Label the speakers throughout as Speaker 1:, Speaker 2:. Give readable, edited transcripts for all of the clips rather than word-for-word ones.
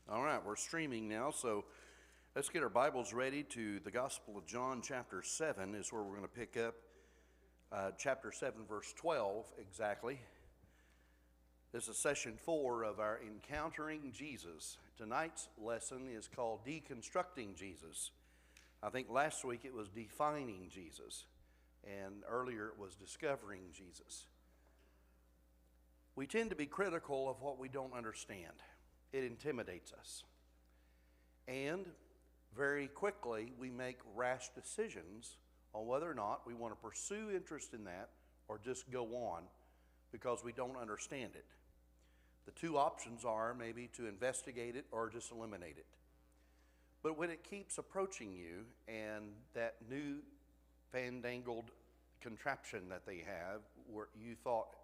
Speaker 1: All right, we're streaming now, so let's get our Bibles ready to the Gospel of John, chapter 7 is where we're going to pick up. Chapter 7, verse 12, exactly. This is session 4 of our Encountering Jesus. Tonight's lesson is called Deconstructing Jesus. I think last week it was Defining Jesus, and earlier it was Discovering Jesus. We tend to be critical of what we don't understand. It intimidates us. And very quickly, we make rash decisions on whether or not we want to pursue interest in that or just go on because we don't understand it. The two options are maybe to investigate it or just eliminate it. But when it keeps approaching you and that new fandangled contraption that they have where you thought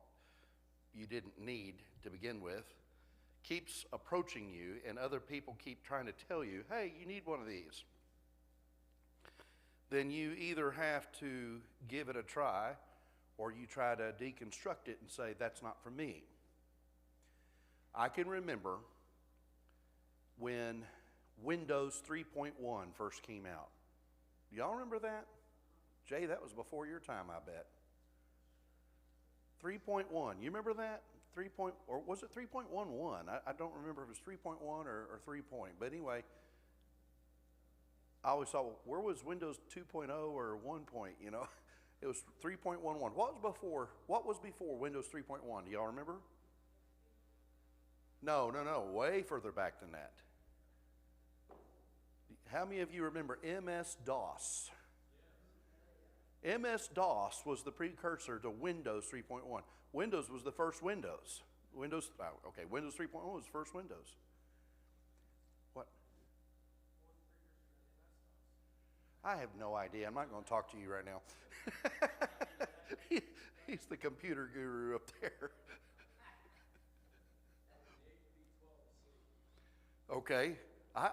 Speaker 1: you didn't need to begin with keeps approaching you and other people keep trying to tell you, hey, you need one of these, then you either have to give it a try or you try to deconstruct it and say, that's not for me. I can remember when Windows 3.1 first came out. Y'all remember that? Jay, that was before your time, I bet. 3.1, you remember that? Or was it 3.11? I don't remember if it was 3.1 or 3 point. But anyway, I always thought, well, where was Windows 2.0 or 1 point? You know, it was 3.11. What was before Windows 3.1? Do y'all remember? No, way further back than that. How many of you remember MS-DOS? MS-DOS was the precursor to Windows 3.1. Windows was the first Windows. Windows 3.1 was the first Windows. What? I have no idea. I'm not going to talk to you right now. He's the computer guru up there. Okay.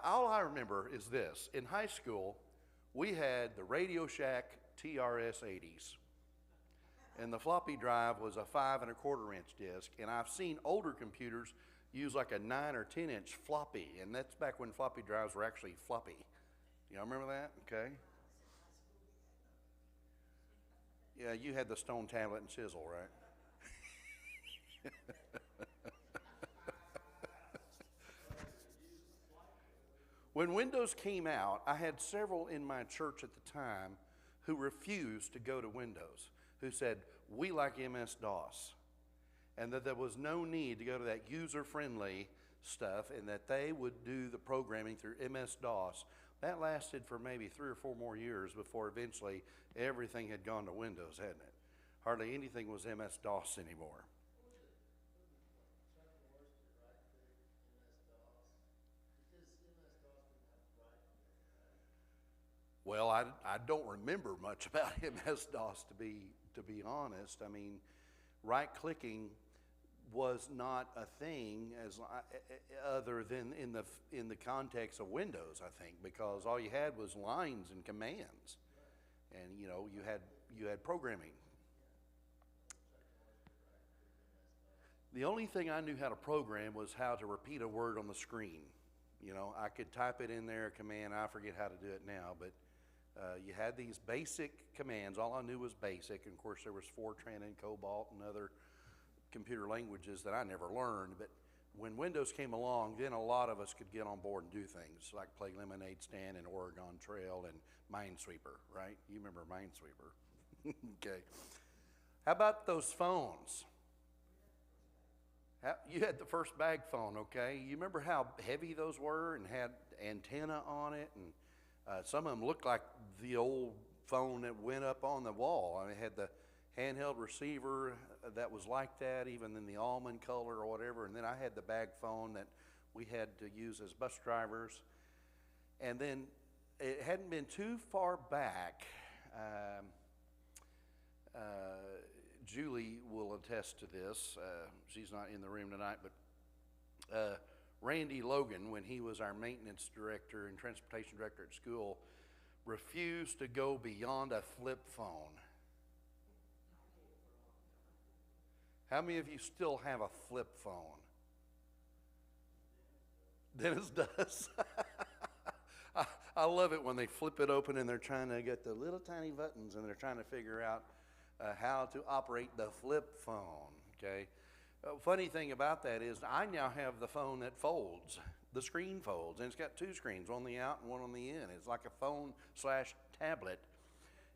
Speaker 1: All I remember is this. In high school, we had the Radio Shack TRS-80s. And the floppy drive was a 5 1/4 inch disc. And I've seen older computers use like a 9 or 10 inch floppy. And that's back when floppy drives were actually floppy. Y'all remember that? Okay. Yeah, you had the stone tablet and chisel, right? When Windows came out, I had several in my church at the time who refused to go to Windows, who said, we like MS-DOS, and that there was no need to go to that user-friendly stuff and that they would do the programming through MS-DOS. That lasted for maybe 3 or 4 more years before eventually everything had gone to Windows, hadn't it? Hardly anything was MS-DOS anymore. Well, I don't remember much about MS-DOS to be honest. I mean, right-clicking was not a thing as other than in the context of Windows, I think, because all you had was lines and commands, and you know you had programming. The only thing I knew how to program was how to repeat a word on the screen. You know, I could type it in there, a command. I forget how to do it now, but you had these basic commands. All I knew was BASIC. And of course, there was Fortran and Cobalt and other computer languages that I never learned. But when Windows came along, then a lot of us could get on board and do things like play Lemonade Stand and Oregon Trail and Minesweeper, right? You remember Minesweeper. Okay. How about those phones? You had the first bag phone, okay? You remember how heavy those were and had antenna on it, and some of them looked like the old phone that went up on the wall. I mean, it had the handheld receiver that was like that, even in the almond color or whatever. And then I had the bag phone that we had to use as bus drivers. And then it hadn't been too far back. Julie will attest to this. She's not in the room tonight, but Randy Logan, when he was our maintenance director and transportation director at school, refused to go beyond a flip phone. How many of you still have a flip phone? Dennis does. I love it when they flip it open and they're trying to get the little tiny buttons and they're trying to figure out how to operate the flip phone, okay? Funny thing about that is I now have the phone that folds. The screen folds, and it's got two screens, one on the out and one on the in. It's like a phone slash tablet.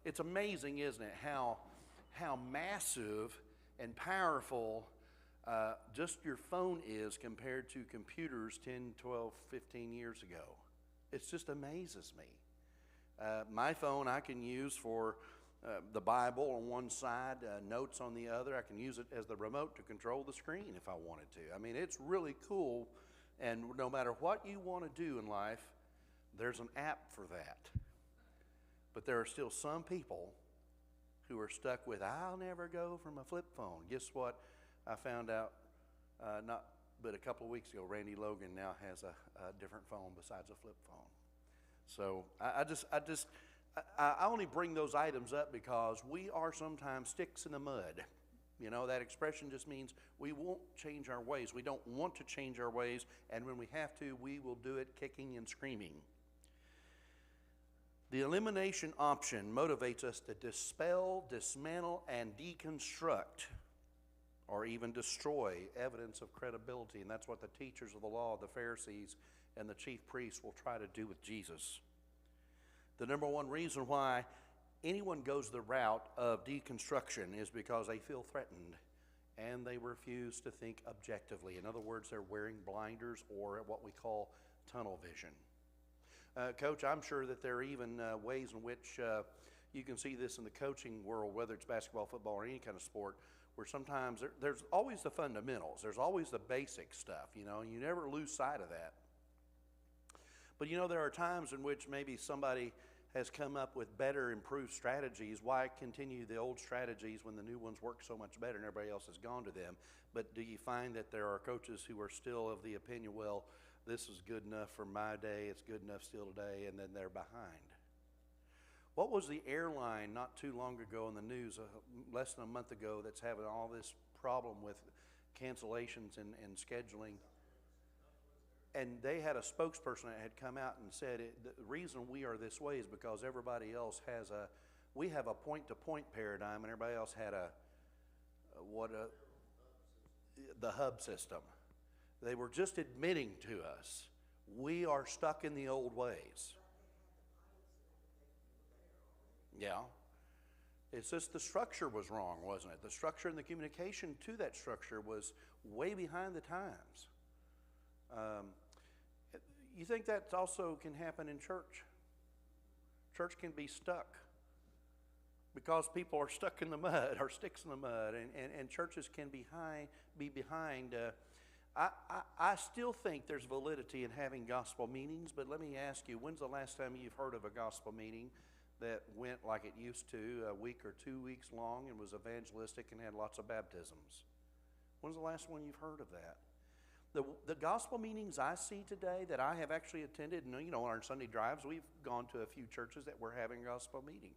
Speaker 1: It's amazing, isn't it, how massive and powerful just your phone is compared to computers 10, 12, 15 years ago. It just amazes me. My phone I can use for the Bible on one side, notes on the other. I can use it as the remote to control the screen if I wanted to. I mean, it's really cool, and no matter what you want to do in life, there's an app for that. But there are still some people who are stuck with, I'll never go from a flip phone. Guess what? I found out not but a couple of weeks ago, Randy Logan now has a different phone besides a flip phone. So I only bring those items up because we are sometimes sticks in the mud. You know, that expression just means we won't change our ways. We don't want to change our ways, and when we have to, we will do it kicking and screaming. The elimination option motivates us to dispel, dismantle, and deconstruct, or even destroy evidence of credibility. And that's what the teachers of the law, the Pharisees, and the chief priests will try to do with Jesus. The number one reason why anyone goes the route of deconstruction is because they feel threatened and they refuse to think objectively. In other words, they're wearing blinders or what we call tunnel vision. Coach, I'm sure that there are even ways in which you can see this in the coaching world, whether it's basketball, football, or any kind of sport, where sometimes there's always the fundamentals. There's always the basic stuff, you know, and you never lose sight of that. But, you know, there are times in which maybe somebody has come up with better, improved strategies. Why continue the old strategies when the new ones work so much better and everybody else has gone to them? But do you find that there are coaches who are still of the opinion, well, this is good enough for my day, it's good enough still today, and then they're behind? What was the airline not too long ago in the news, less than a month ago, that's having all this problem with cancellations and scheduling? And they had a spokesperson that had come out and said, the reason we are this way is because everybody else has we have a point-to-point paradigm, and everybody else had the hub system. They were just admitting to us, we are stuck in the old ways. Yeah. It's just the structure was wrong, wasn't it? The structure and the communication to that structure was way behind the times. You think that also can happen in church? Church can be stuck because people are stuck in the mud or sticks in the mud, and churches can be behind. I still think there's validity in having gospel meetings, but let me ask you, when's the last time you've heard of a gospel meeting that went like it used to, a week or 2 weeks long, and was evangelistic and had lots of baptisms? When's the last one you've heard of that? The gospel meetings I see today that I have actually attended, and you know, on our Sunday drives, we've gone to a few churches that were having a gospel meeting,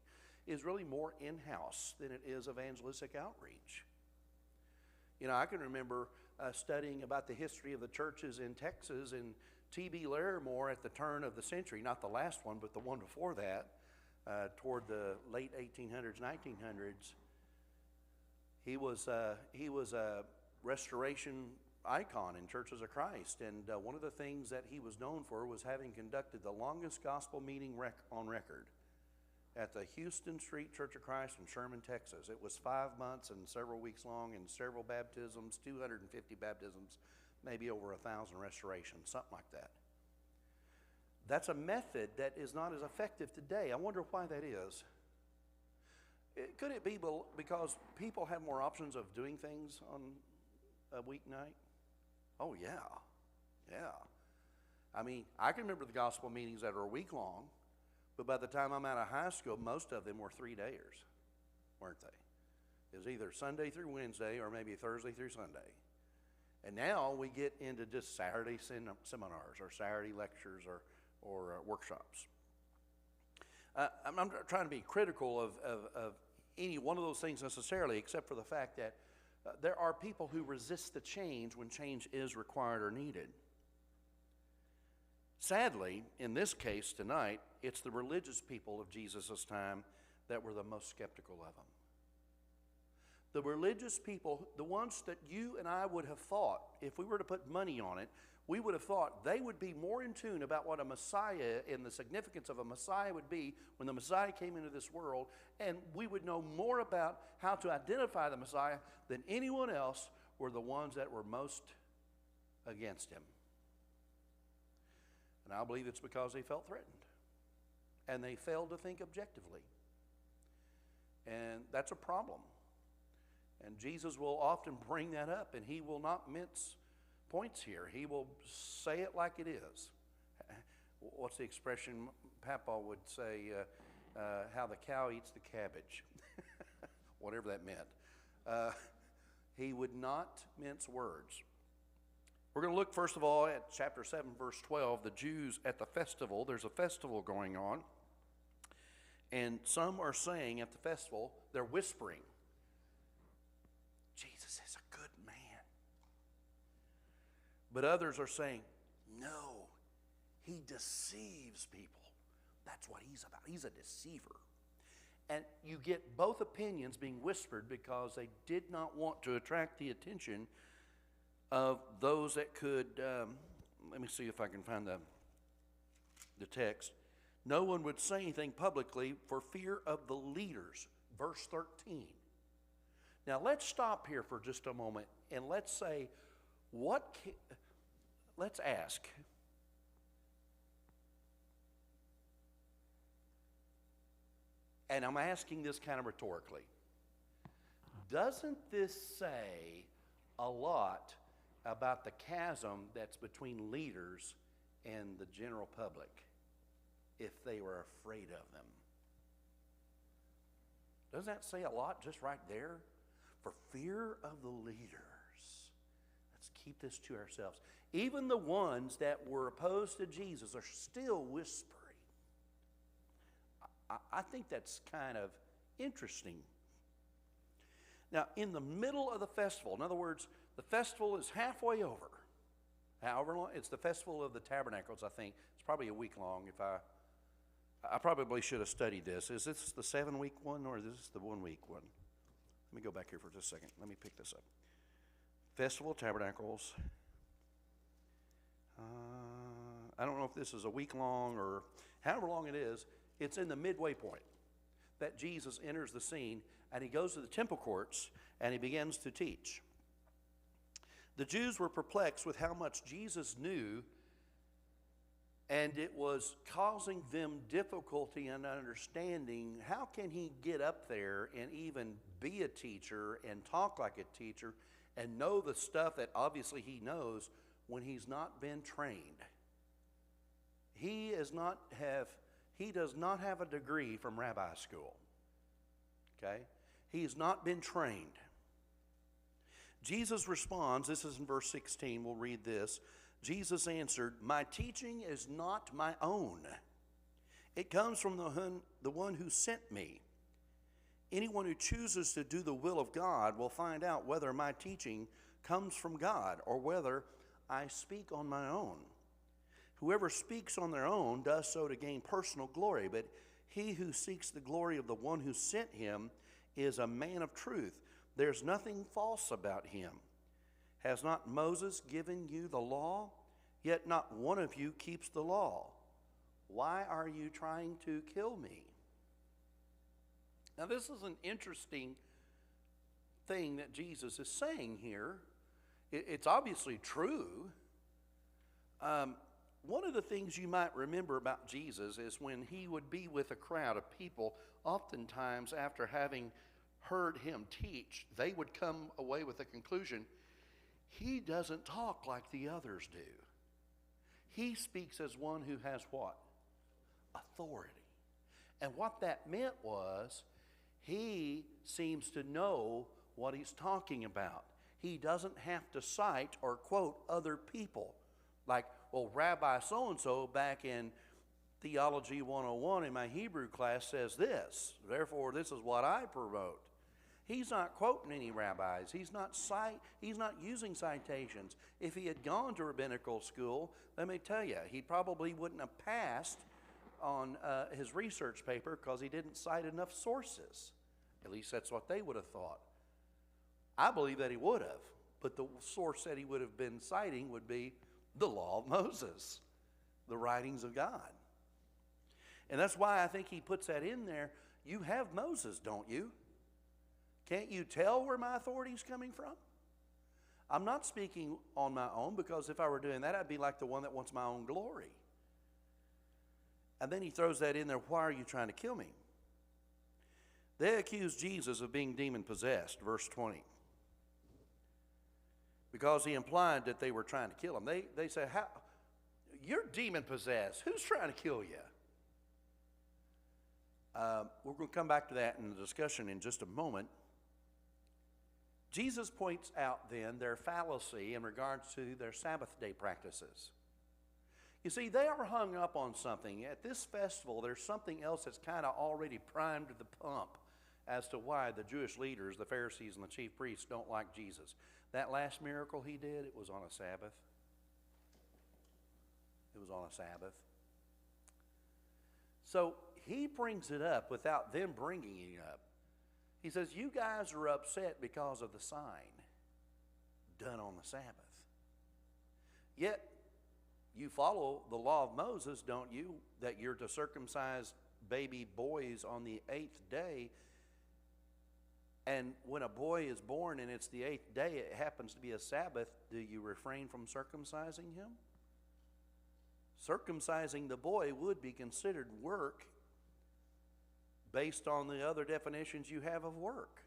Speaker 1: is really more in-house than it is evangelistic outreach. You know, I can remember studying about the history of the churches in Texas, and T.B. Larimore at the turn of the century, not the last one, but the one before that, toward the late 1800s, 1900s, he was a restoration icon in Churches of Christ, and one of the things that he was known for was having conducted the longest gospel meeting on record at the Houston Street Church of Christ in Sherman, Texas. It was 5 months and several weeks long, and several baptisms, 250 baptisms, maybe over 1,000 restorations, something like that. That's a method that is not as effective today. I wonder why that is. Could it be because people have more options of doing things on a weeknight? Oh, yeah. I mean, I can remember the gospel meetings that are a week long, but by the time I'm out of high school, most of them were 3-dayers, weren't they? It was either Sunday through Wednesday or maybe Thursday through Sunday. And now we get into just Saturday seminars or Saturday lectures or workshops. I'm not trying to be critical of any one of those things necessarily, except for the fact that there are people who resist the change when change is required or needed. Sadly, in this case tonight, it's the religious people of Jesus' time that were the most skeptical of him. The religious people, the ones that you and I would have thought, if we were to put money on it, we would have thought they would be more in tune about what a Messiah and the significance of a Messiah would be when the Messiah came into this world, and we would know more about how to identify the Messiah than anyone else, were the ones that were most against him. And I believe it's because they felt threatened, and they failed to think objectively. And that's a problem. And Jesus will often bring that up, and he will not mince points here. He will say it like it is. What's the expression? Papa would say, how the cow eats the cabbage. Whatever that meant. He would not mince words. We're going to look first of all at chapter 7, verse 12. The Jews at the festival. There's a festival going on. And some are saying at the festival, they're whispering, Jesus is a good man. But others are saying, no, he deceives people. That's what he's about. He's a deceiver. And you get both opinions being whispered because they did not want to attract the attention of those that could, let me see if I can find the text. No one would say anything publicly for fear of the leaders. Verse 13. Now let's stop here for just a moment and let's say, let's ask, and I'm asking this kind of rhetorically, doesn't this say a lot about the chasm that's between leaders and the general public if they were afraid of them? Doesn't that say a lot just right there? For fear of the leaders. Let's keep this to ourselves. Even the ones that were opposed to Jesus are still whispering. I think that's kind of interesting. Now, in the middle of the festival, in other words, the festival is halfway over. However long, it's the Festival of the Tabernacles, I think. It's probably a week long. I probably should have studied this. Is this the 7-week one or is this the 1-week one? Let me go back here for just a second. Let me pick this up. Festival of Tabernacles. I don't know if this is a week long or however long it is. It's in the midway point that Jesus enters the scene and he goes to the temple courts and he begins to teach. The Jews were perplexed with how much Jesus knew, and it was causing them difficulty in understanding how can he get up there and even be a teacher and talk like a teacher and know the stuff that obviously he knows when he's not been trained. He does not have a degree from rabbi school. Okay? He has not been trained. Jesus responds, this is in verse 16, we'll read this. Jesus answered, my teaching is not my own. It comes from the one who sent me. Anyone who chooses to do the will of God will find out whether my teaching comes from God or whether I speak on my own. Whoever speaks on their own does so to gain personal glory, but he who seeks the glory of the one who sent him is a man of truth. There's nothing false about him. Has not Moses given you the law? Yet not one of you keeps the law. Why are you trying to kill me? Now this is an interesting thing that Jesus is saying here. It's obviously true. One of the things you might remember about Jesus is when he would be with a crowd of people, oftentimes after having heard him teach, they would come away with the conclusion, he doesn't talk like the others do. He speaks as one who has what? Authority. And what that meant was, he seems to know what he's talking about. He doesn't have to cite or quote other people. Like, well, Rabbi so-and-so back in Theology 101 in my Hebrew class says this. Therefore, this is what I promote. He's not quoting any rabbis. He's not using citations. If he had gone to rabbinical school, let me tell you, he probably wouldn't have passed on his research paper because he didn't cite enough sources. At least that's what they would have thought. I believe that he would have, but the source that he would have been citing would be the law of Moses, the writings of God. And that's why I think he puts that in there. You have Moses, don't you? Can't you tell where my authority is coming from? I'm not speaking on my own, because if I were doing that, I'd be like the one that wants my own glory. And then he throws that in there, why are you trying to kill me? They accuse Jesus of being demon-possessed, verse 20. Because he implied that they were trying to kill him. They say, "How? You're demon-possessed. Who's trying to kill you?" We're going to come back to that in the discussion in just a moment. Jesus points out then their fallacy in regards to their Sabbath day practices. You see, they are hung up on something. At this festival, there's something else that's kind of already primed the pump as to why the Jewish leaders, the Pharisees and the chief priests, don't like Jesus. That last miracle he did, it was on a Sabbath. It was on a Sabbath. So he brings it up without them bringing it up. He says, you guys are upset because of the sign done on the Sabbath. Yet, you follow the law of Moses, don't you? That you're to circumcise baby boys on the 8th day. And when a boy is born and it's the 8th day, it happens to be a Sabbath, do you refrain from circumcising him? Circumcising the boy would be considered work based on the other definitions you have of work.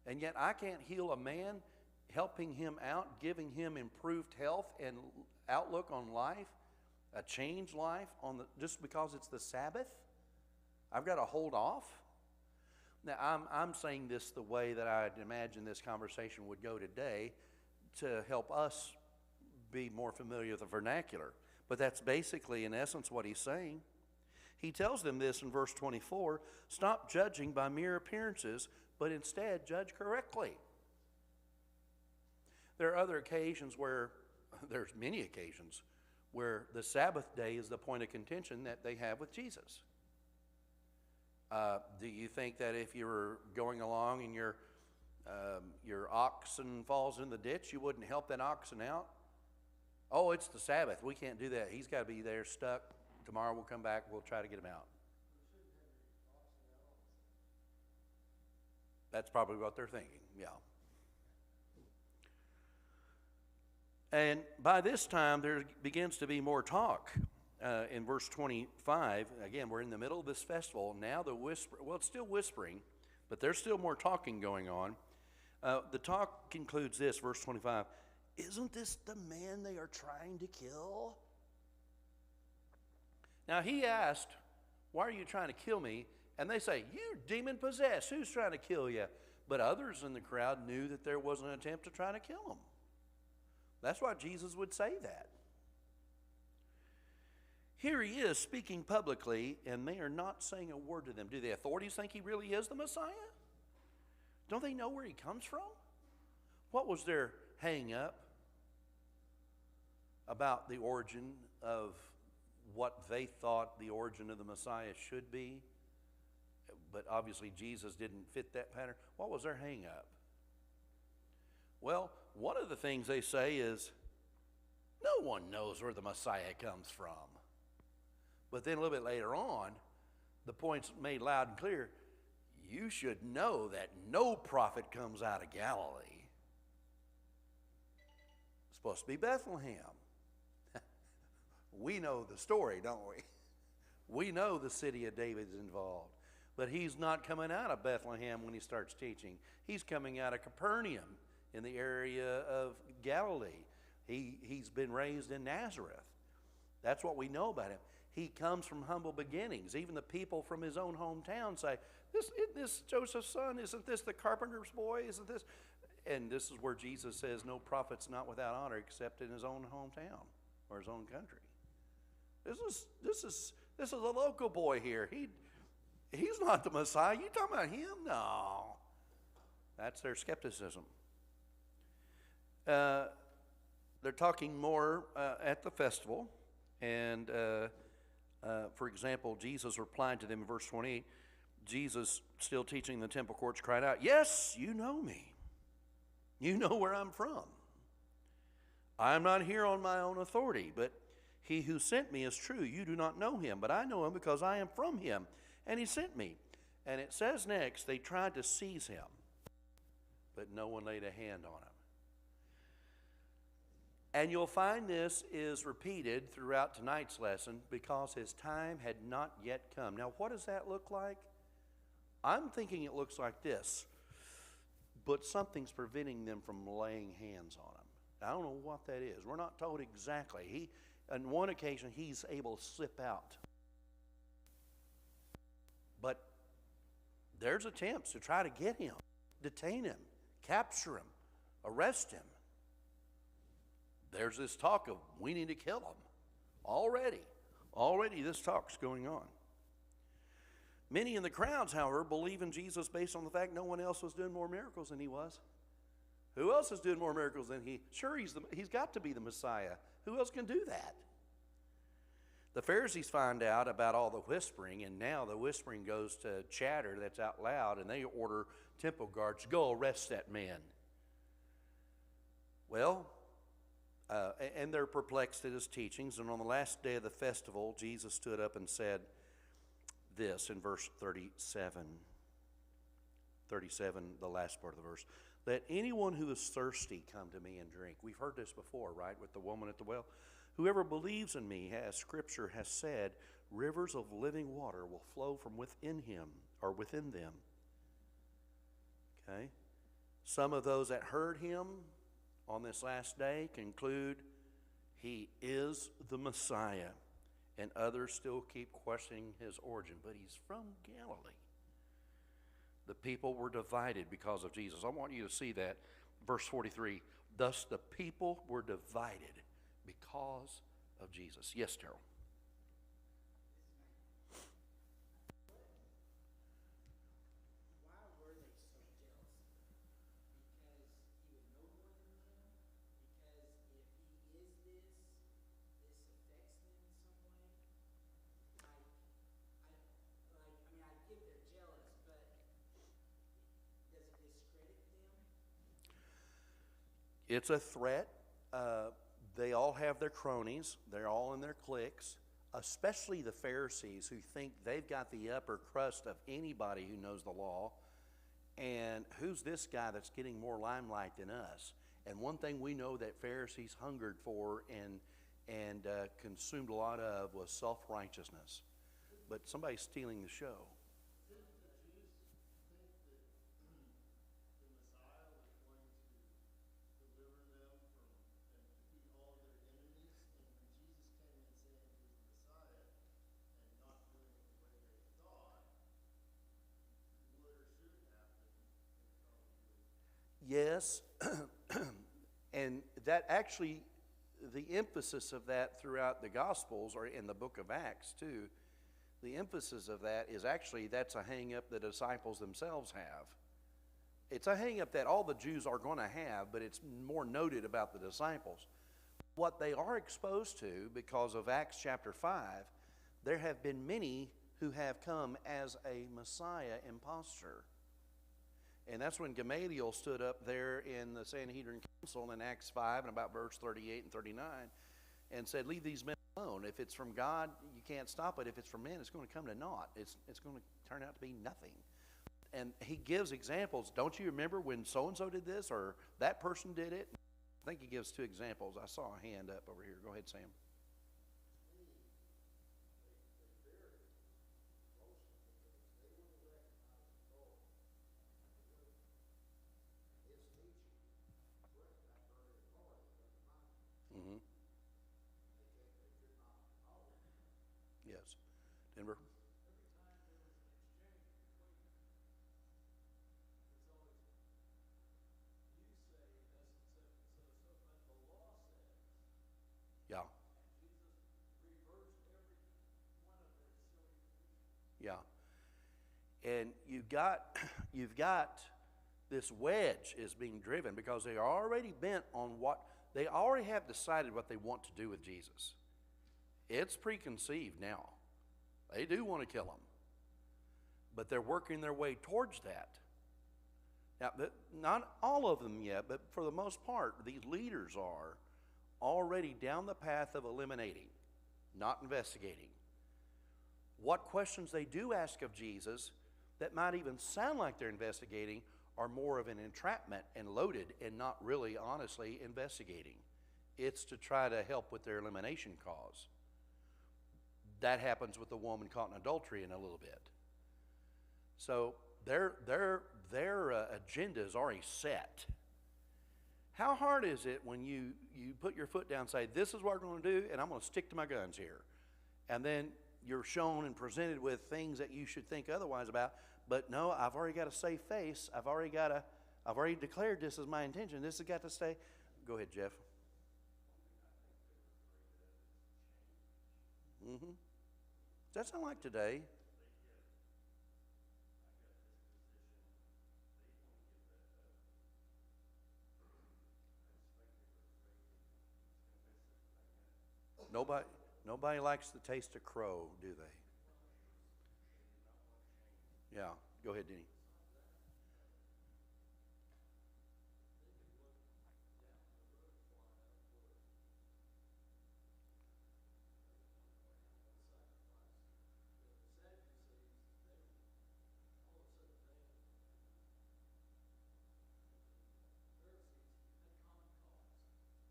Speaker 1: And yet I can't heal a man, helping him out, giving him improved health and outlook on life, a changed life just because it's the Sabbath. I've got to hold off. Now I'm saying this the way that I'd imagine this conversation would go today to help us be more familiar with the vernacular. But that's basically, in essence, what he's saying. He tells them this in verse 24, stop judging by mere appearances, but instead judge correctly. There are other occasions there's many occasions where the Sabbath day is the point of contention that they have with Jesus. Do you think that if you were going along and your oxen falls in the ditch, you wouldn't help that oxen out? Oh, it's the Sabbath. We can't do that. He's got to be there stuck. Tomorrow we'll come back. We'll try to get him out. That's probably what they're thinking, yeah. And by this time, there begins to be more talk. In verse 25, again, we're in the middle of this festival. Now it's still whispering, but there's still more talking going on. The talk concludes this, verse 25. Isn't this the man they are trying to kill? Now he asked, why are you trying to kill me? And they say, you're demon-possessed. Who's trying to kill you? But others in the crowd knew that there was an attempt to try to kill him. That's why Jesus would say that. Here he is speaking publicly, and they are not saying a word to them. Do the authorities think he really is the Messiah? Don't they know where he comes from? What was their hang-up about the origin of what they thought the origin of the Messiah should be? But obviously Jesus didn't fit that pattern. What was their hang-up? Well, one of the things they say is, no one knows where the Messiah comes from. But then a little bit later on, the point's made loud and clear. You should know that no prophet comes out of Galilee. It's supposed to be Bethlehem. We know the story, don't we? We know the city of David's involved. But he's not coming out of Bethlehem when he starts teaching. He's coming out of Capernaum in the area of Galilee. He's been raised in Nazareth. That's what we know about him. He comes from humble beginnings. Even the people from his own hometown say, isn't this Joseph's son? Isn't this the carpenter's boy? Isn't this? And this is where Jesus says, no prophet's not without honor except in his own hometown or his own country. This is a local boy here. He's not the Messiah. You talking about him? No. That's their skepticism. They're talking more at the festival. And, for example, Jesus replied to them in verse 28. Jesus, still teaching in the temple courts, cried out, "Yes, you know me. You know where I'm from. I'm not here on my own authority, but he who sent me is true. You do not know him, but I know him because I am from him, and he sent me." And it says next, they tried to seize him, but no one laid a hand on him. And you'll find this is repeated throughout tonight's lesson because his time had not yet come. Now, what does that look like? I'm thinking it looks like this, but something's preventing them from laying hands on him. I don't know what that is. We're not told exactly. On one occasion, he's able to slip out. But there's attempts to try to get him, detain him, capture him, arrest him. There's this talk of we need to kill him. Already this talk's going on. Many in the crowds, however, believe in Jesus based on the fact no one else was doing more miracles than he was. Who else is doing more miracles than he? Sure, he's got to be the Messiah. Who else can do that? The Pharisees find out about all the whispering, and now the whispering goes to chatter that's out loud, and they order temple guards, "Go arrest that man." Well, and they're perplexed at his teachings. And on the last day of the festival, Jesus stood up and said this in verse 37. 37, the last part of the verse. "Let anyone who is thirsty come to me and drink." We've heard this before, right, with the woman at the well. "Whoever believes in me, as Scripture has said, rivers of living water will flow from within him or within them." Okay? Some of those that heard him on this last day conclude he is the Messiah, and others still keep questioning his origin. But he's from Galilee. The people were divided because of Jesus. I want you to see that. Verse 43, "Thus the people were divided because of Jesus." Yes, Terrell. It's a threat. They all have their cronies. They're all in their cliques, especially the Pharisees who think they've got the upper crust of anybody who knows the law. And who's this guy that's getting more limelight than us? And one thing we know that Pharisees hungered for and consumed a lot of was self-righteousness. But somebody's stealing the show. Yes, and that actually, the emphasis of that throughout the Gospels or in the book of Acts too, the emphasis of that is actually that's a hang-up the disciples themselves have. It's a hang-up that all the Jews are going to have, but it's more noted about the disciples. What they are exposed to because of Acts chapter 5, there have been many who have come as a Messiah impostor. And that's when Gamaliel stood up there in the Sanhedrin Council in Acts 5 and about verse 38 and 39 and said, "Leave these men alone. If it's from God, you can't stop it. If it's from men, it's going to come to naught. It's going to turn out to be nothing." And he gives examples. Don't you remember when so-and-so did this or that person did it? I think he gives two examples. I saw a hand up over here. Go ahead, Sam. Yes. Denver? Yeah. Yeah. And you've got this wedge is being driven because they are already bent on they already have decided what they want to do with Jesus. It's preconceived now. They do want to kill him, but they're working their way towards that. Now, not all of them yet, but for the most part, these leaders are already down the path of eliminating, not investigating. What questions they do ask of Jesus that might even sound like they're investigating are more of an entrapment and loaded and not really honestly investigating. It's to try to help with their elimination cause. That happens with the woman caught in adultery in a little bit. So their agenda is already set. How hard is it when you put your foot down and say, this is what we're going to do, and I'm going to stick to my guns here. And then you're shown and presented with things that you should think otherwise about. But no, I've already got a safe face. I've already declared this is my intention. This has got to stay. Go ahead, Jeff. Does that sound like today? Nobody likes the taste of crow, do they? Yeah, go ahead, Denny.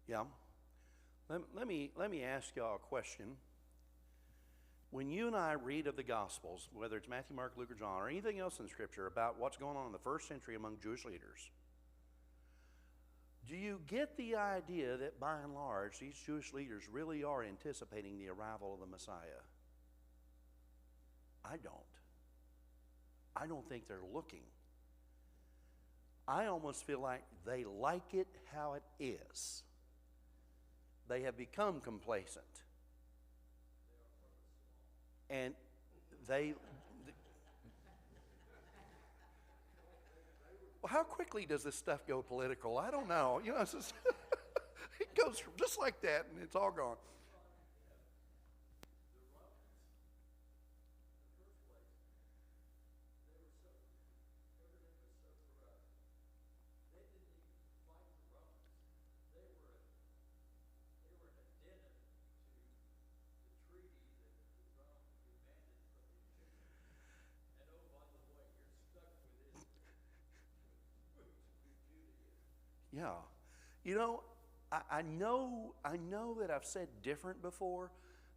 Speaker 1: Yeah. Let me ask y'all a question. When you and I read of the Gospels, whether it's Matthew, Mark, Luke, or John, or anything else in Scripture about what's going on in the first century among Jewish leaders, do you get the idea that by and large these Jewish leaders really are anticipating the arrival of the Messiah? I don't. I don't think they're looking. I almost feel like they like it how it is. They have become complacent. And well, how quickly does this stuff go political? I don't know. You know, it's just it goes from just like that and it's all gone. Yeah. You know, I know that I've said different before,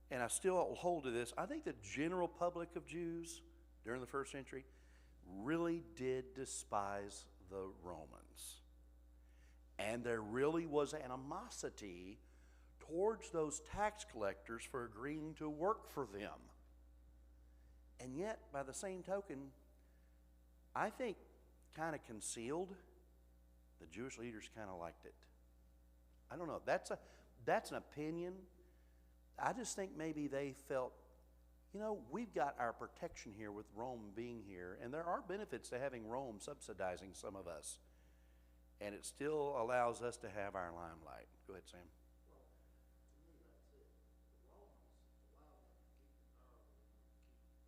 Speaker 1: and I still hold to this. I think the general public of Jews during the first century really did despise the Romans. And there really was animosity towards those tax collectors for agreeing to work for them. And yet, by the same token, I think kind of concealed, the Jewish leaders kind of liked it. I don't know. That's an opinion. I just think maybe they felt, you know, we've got our protection here with Rome being here, and there are benefits to having Rome subsidizing some of us. And it still allows us to have our limelight. Go ahead, Sam.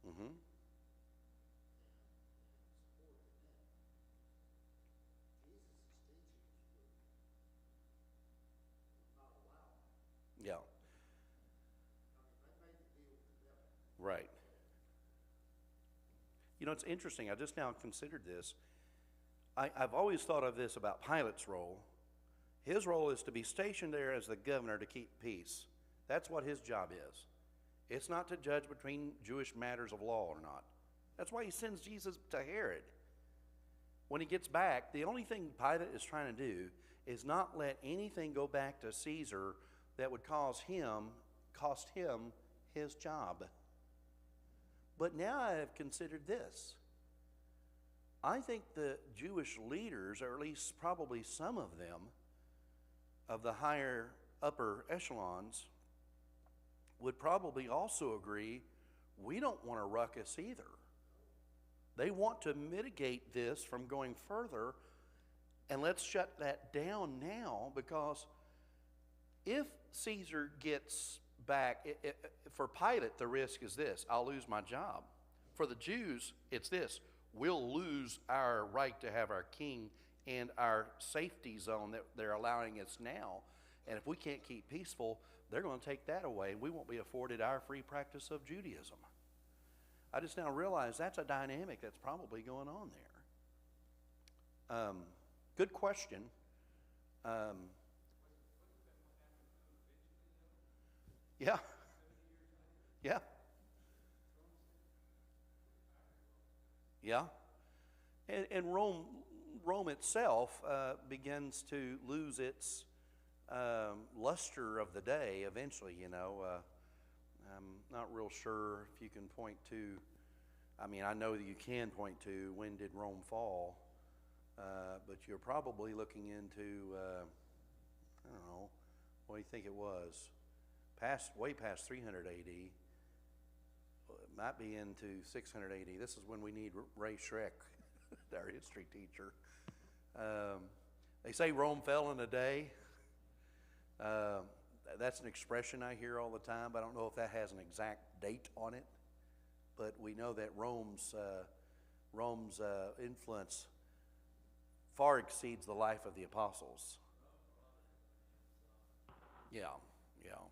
Speaker 1: Mm-hmm. Yeah. Right. You know, it's interesting. I just now considered this. I've always thought of this about Pilate's role. His role is to be stationed there as the governor to keep peace. That's what his job is. It's not to judge between Jewish matters of law or not. That's why he sends Jesus to Herod. When he gets back, the only thing Pilate is trying to do is not let anything go back to Caesar that would cost him his job. But now I have considered this. I think the Jewish leaders, or at least probably some of them, of the higher upper echelons, would probably also agree, we don't want a ruckus either. They want to mitigate this from going further, And let's shut that down now, because if Caesar gets back, for Pilate, the risk is this: I'll lose my job. For the Jews, it's this: we'll lose our right to have our king and our safety zone that they're allowing us now. And if we can't keep peaceful, they're going to take that away. We won't be afforded our free practice of Judaism. I just now realize that's a dynamic that's probably going on there. Good question. Yeah. Yeah. Yeah. And Rome itself begins to lose its luster of the day eventually, you know. I'm not real sure if you can point to, I mean, I know that you can point to when did Rome fall, but you're probably looking into, I don't know, what do you think it was? Way past 300 AD. It might be into 600 AD. This is when we need Ray Schreck, our history teacher. They say Rome fell in a day. That's an expression I hear all the time, but I don't know if that has an exact date on it. But we know that Rome's influence far exceeds the life of the apostles. Yeah, yeah.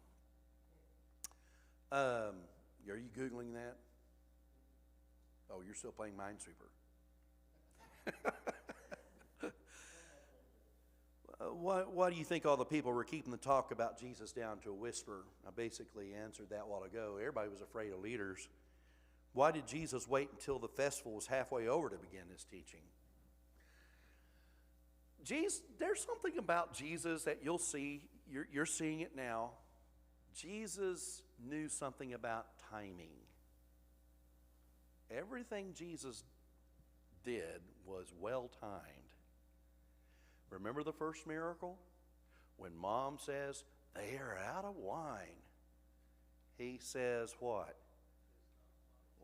Speaker 1: Are you Googling that? Oh, you're still playing Minesweeper. Why do you think all the people were keeping the talk about Jesus down to a whisper? I basically answered that a while ago. Everybody was afraid of leaders. Why did Jesus wait until the festival was halfway over to begin his teaching? There's something about Jesus that you'll see, you're seeing it now. Jesus knew something about timing. Everything Jesus did was well timed. Remember the first miracle? When mom says, they are out of wine. He says what?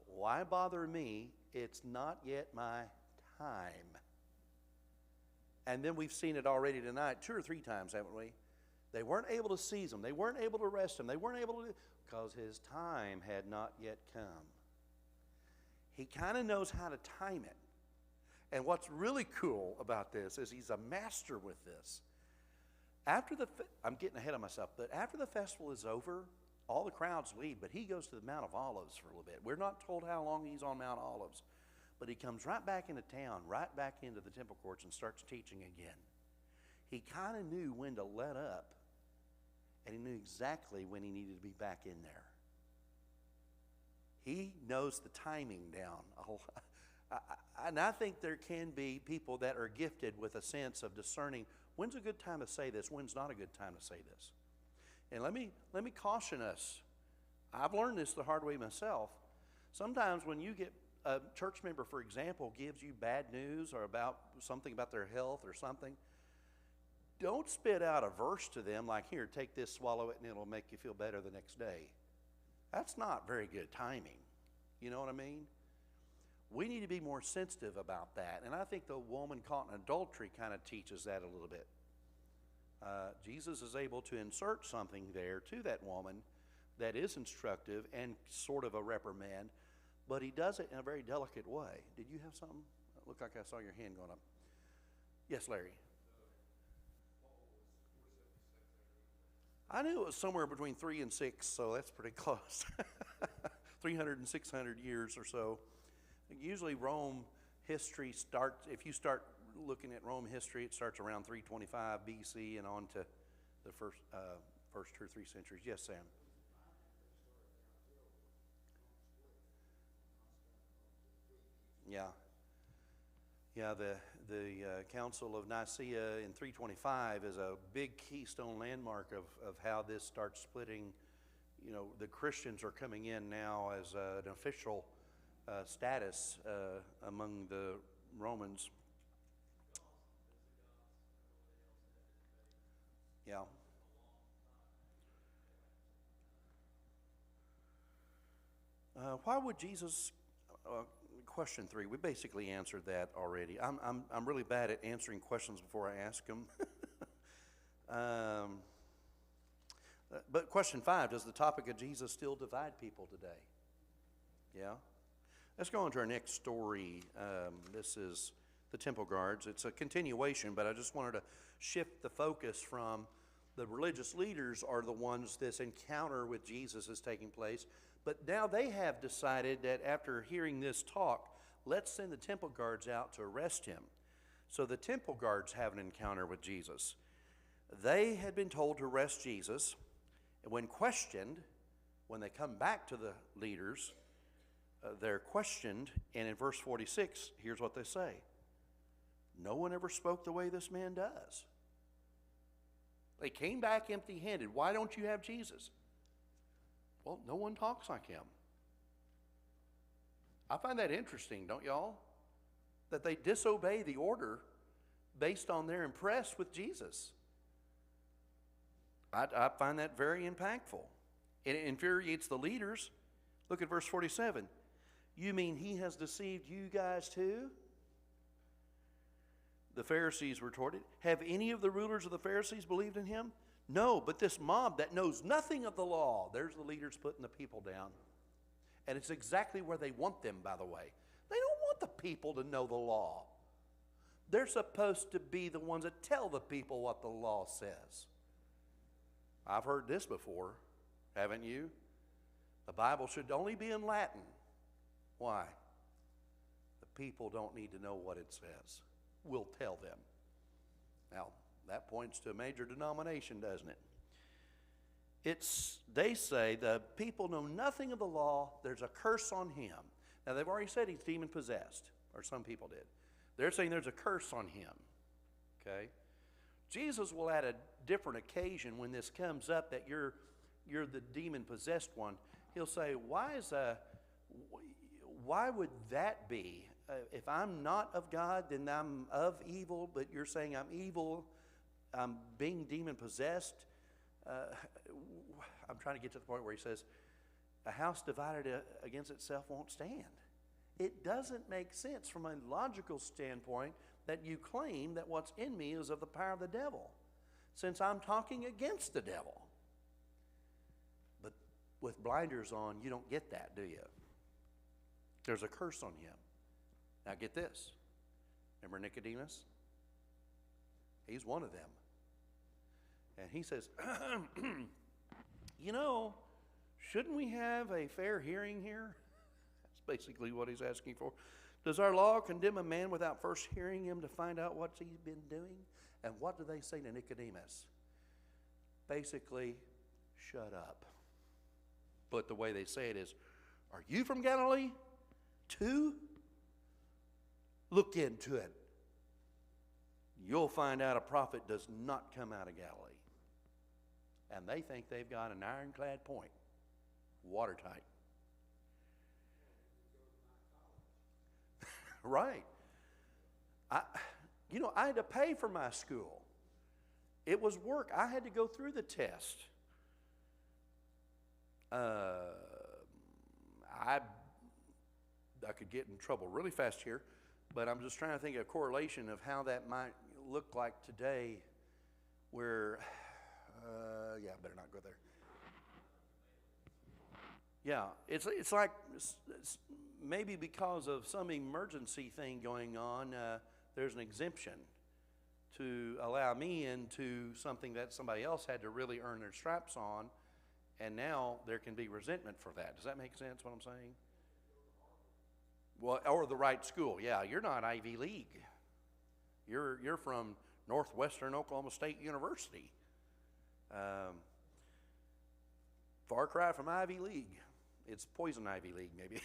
Speaker 1: Why bother me? It's not yet my time. And then we've seen it already tonight 2 or 3 times, haven't we? They weren't able to seize him. They weren't able to arrest him. They weren't able to, because his time had not yet come. He kind of knows how to time it. And what's really cool about this is he's a master with this. I'm getting ahead of myself, but after the festival is over, all the crowds leave, but he goes to the Mount of Olives for a little bit. We're not told how long he's on Mount Olives, but he comes right back into town, right back into the temple courts, and starts teaching again. He kind of knew when to let up, and he knew exactly when he needed to be back in there. He knows the timing down. And I think there can be people that are gifted with a sense of discerning when's a good time to say this, when's not a good time to say this. And let me caution us. I've learned this the hard way myself. Sometimes when you get a church member, for example, gives you bad news or about something about their health or something, don't spit out a verse to them like, here, take this, swallow it, and it'll make you feel better the next day. That's not very good timing. You know what I mean? We need to be more sensitive about that. And I think the woman caught in adultery kind of teaches that a little bit. Jesus is able to insert something there to that woman that is instructive and sort of a reprimand, but he does it in a very delicate way. Did you have something? It looked like I saw your hand going up. Yes, Larry. I knew it was somewhere between 3 and 6, so that's pretty close. 300 and 600 years or so. Usually Rome history starts, if you start looking at Rome history, it starts around 325 BC and on to the first 2 or 3 centuries. Yes, Sam? Yeah. Yeah, the Council of Nicaea in 325 is a big keystone landmark of how this starts splitting. You know, the Christians are coming in now as an official status among the Romans. Yeah. Why would Jesus, question 3, we basically answered that already. I'm really bad at answering questions before I ask them. But question 5, does the topic of Jesus still divide people today? Yeah. Let's go on to our next story. This is the temple guards. It's a continuation, but I just wanted to shift the focus from the religious leaders are the ones this encounter with Jesus is taking place. But now they have decided that after hearing this talk, let's send the temple guards out to arrest him. So the temple guards have an encounter with Jesus. They had been told to arrest Jesus. And when questioned, when they come back to the leaders, they're questioned. And in verse 46, here's what they say. No one ever spoke the way this man does. They came back empty-handed. Why don't you have Jesus? Well, no one talks like him. I find that interesting, don't y'all? That they disobey the order based on their impressed with Jesus. I find that very impactful. It infuriates the leaders. Look at verse 47. You mean he has deceived you guys too? The Pharisees retorted, have any of the rulers of the Pharisees believed in him? No, but this mob that knows nothing of the law. There's the leaders putting the people down. And it's exactly where they want them, by the way. They don't want the people to know the law. They're supposed to be the ones that tell the people what the law says. I've heard this before, haven't you? The Bible should only be in Latin. Why? The people don't need to know what it says. We'll tell them. Now, that points to a major denomination, doesn't it? They say the people know nothing of the law. There's a curse on him. Now, they've already said he's demon-possessed, or some people did. They're saying there's a curse on him, okay? Jesus will, at a different occasion when this comes up that you're the demon-possessed one, he'll say, why would that be? If I'm not of God, then I'm of evil, but you're saying I'm evil, I'm being demon-possessed. I'm trying to get to the point where he says, a house divided against itself won't stand. It doesn't make sense from a logical standpoint that you claim that what's in me is of the power of the devil, since I'm talking against the devil. But with blinders on, you don't get that, do you? There's a curse on him. Now get this. Remember Nicodemus? He's one of them. And he says, shouldn't we have a fair hearing here? That's basically what he's asking for. Does our law condemn a man without first hearing him to find out what he's been doing? And what do they say to Nicodemus? Basically, shut up. But the way they say it is, are you from Galilee too? Look into it. You'll find out a prophet does not come out of Galilee. And they think they've got an ironclad point, watertight. Right. I had to pay for my school. It was work. I had to go through the test. I could get in trouble really fast here, but I'm just trying to think of a correlation of how that might look like today where, I better not go there. Yeah, it's like maybe because of some emergency thing going on, there's an exemption to allow me into something that somebody else had to really earn their stripes on, and now there can be resentment for that. Does that make sense, what I'm saying? Well, or the right school. Yeah, you're not Ivy League. You're from Northwestern Oklahoma State University. Far cry from Ivy League. It's Poison Ivy League, maybe.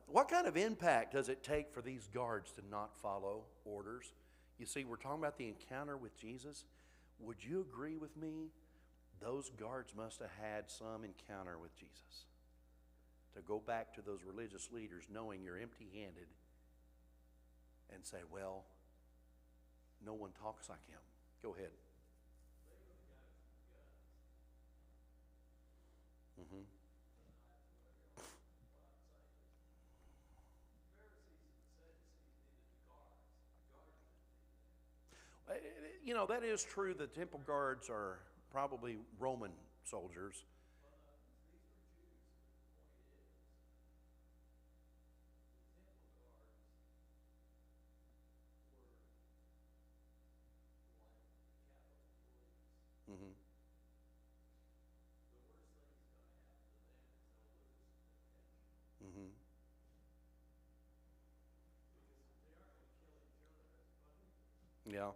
Speaker 1: What kind of impact does it take for these guards to not follow orders? You see, we're talking about the encounter with Jesus. Would you agree with me? Those guards must have had some encounter with Jesus. To go back to those religious leaders knowing you're empty-handed and say, well, no one talks like him. Go ahead. Mm-hmm. You know, that is true. The temple guards are probably Roman soldiers. Hmm. Hmm. Yeah.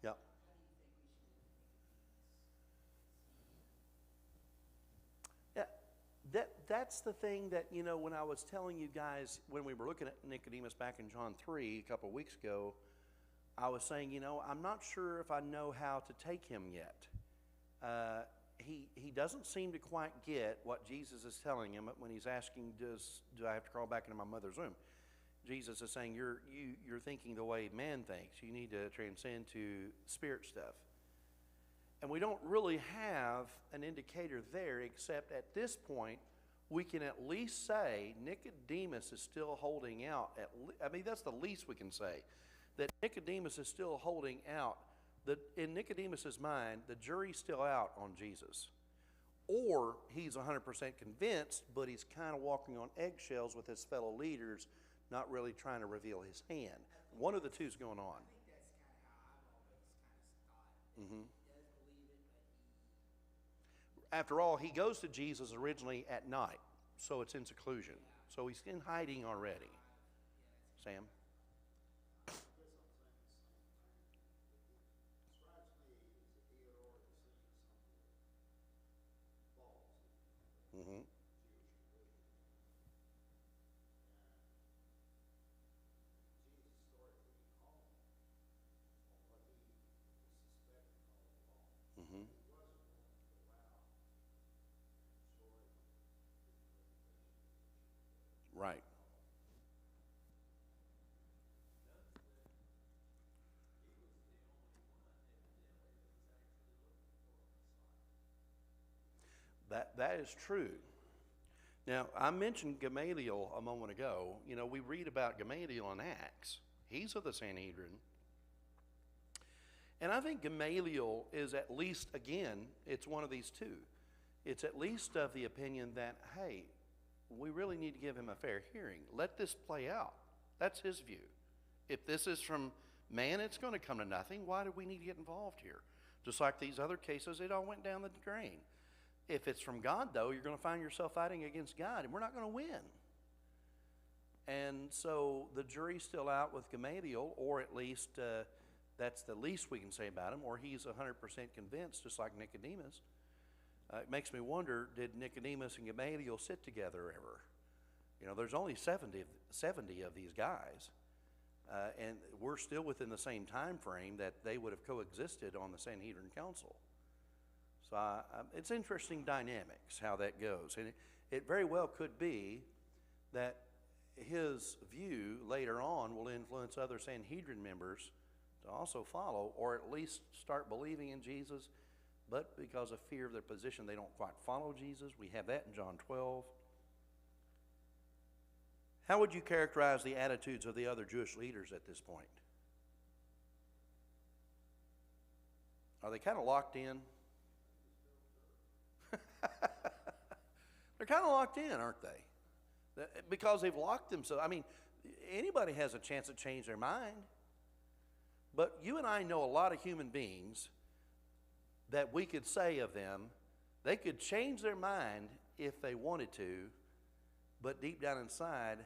Speaker 1: Yeah. Yeah. That's the thing that, when I was telling you guys when we were looking at Nicodemus back in John 3 a couple of weeks ago, I was saying, I'm not sure if I know how to take him yet. He doesn't seem to quite get what Jesus is telling him when he's asking, do I have to crawl back into my mother's womb? Jesus is saying, you're thinking the way man thinks. You need to transcend to spirit stuff. And we don't really have an indicator there, except at this point, we can at least say Nicodemus is still holding out. That's the least we can say, that Nicodemus is still holding out. That in Nicodemus's mind, the jury's still out on Jesus. Or he's 100% convinced, but he's kind of walking on eggshells with his fellow leaders, not really trying to reveal his hand. One of the two's going on.
Speaker 2: I think that's kind of how I've always kind of thought.
Speaker 1: Mm-hmm.
Speaker 2: He does believe it, but
Speaker 1: After all, he goes to Jesus originally at night, so it's in seclusion. So he's in hiding already. Sam? Mm-hmm. Mm-hmm. Right. That is true. Now, I mentioned Gamaliel a moment ago. We read about Gamaliel in Acts. He's of the Sanhedrin. And I think Gamaliel is at least, again, it's one of these two. It's at least of the opinion that, hey, we really need to give him a fair hearing. Let this play out. That's his view. If this is from man, it's going to come to nothing. Why do we need to get involved here? Just like these other cases, it all went down the drain. If it's from God, though, you're going to find yourself fighting against God, and we're not going to win. And so the jury's still out with Gamaliel, or at least that's the least we can say about him, or he's 100% convinced, just like Nicodemus. It makes me wonder, did Nicodemus and Gamaliel sit together ever? There's only 70 of these guys, and we're still within the same time frame that they would have coexisted on the Sanhedrin Council. So it's interesting dynamics, how that goes. And it very well could be that his view later on will influence other Sanhedrin members to also follow, or at least start believing in Jesus, but because of fear of their position, they don't quite follow Jesus. We have that in John 12. How would you characterize the attitudes of the other Jewish leaders at this point? Are they kind of locked in? They're kind of locked in, aren't they? Because they've locked themselves. Anybody has a chance to change their mind. But you and I know a lot of human beings that we could say of them, they could change their mind if they wanted to, but deep down inside,